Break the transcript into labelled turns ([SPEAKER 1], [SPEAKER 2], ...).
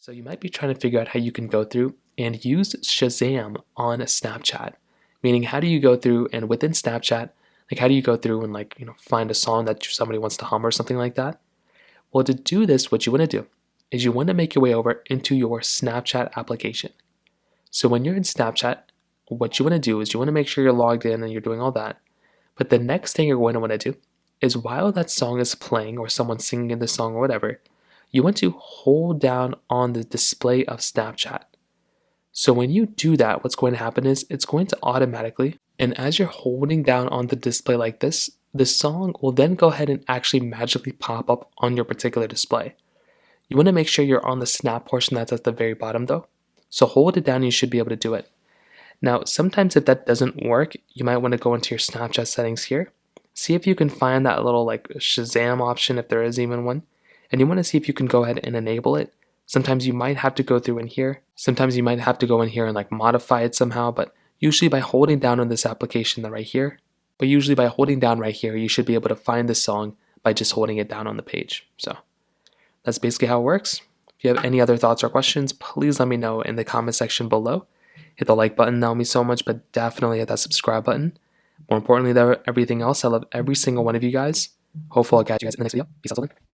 [SPEAKER 1] So you might be trying to figure out how you can go through and use Shazam on Snapchat. Meaning, how do you go through and within Snapchat, like how do you go through and find a song that somebody wants to hum or something like that? Well, to do this, what you want to do is you want to make your way over into your Snapchat application. So when you're in Snapchat, what you want to do is you want to make sure you're logged in and you're doing all that. But the next thing you're going to want to do is while that song is playing or someone's singing in the song or whatever, you want to hold down on the display of Snapchat. So when you do that, what's going to happen is it's going to automatically, and as you're holding down on the display like this, the song will then go ahead and actually magically pop up on your particular display. You want to make sure you're on the snap portion that's at the very bottom though. So hold it down and you should be able to do it. Now, sometimes if that doesn't work, you might want to go into your Snapchat settings here. See if you can find that little Shazam option if there is even one. And you want to see if you can go ahead and enable it. Sometimes you might have to go through in here. Sometimes you might have to go in here and modify it somehow, but usually by holding down on this application right here, you should be able to find the song by just holding it down on the page. So that's basically how it works. If you have any other thoughts or questions, please let me know in the comment section below. Hit the like button, that would mean so much, but definitely hit that subscribe button. More importantly than everything else, I love every single one of you guys. Hopefully I'll catch you guys in the next video. Peace out, till then.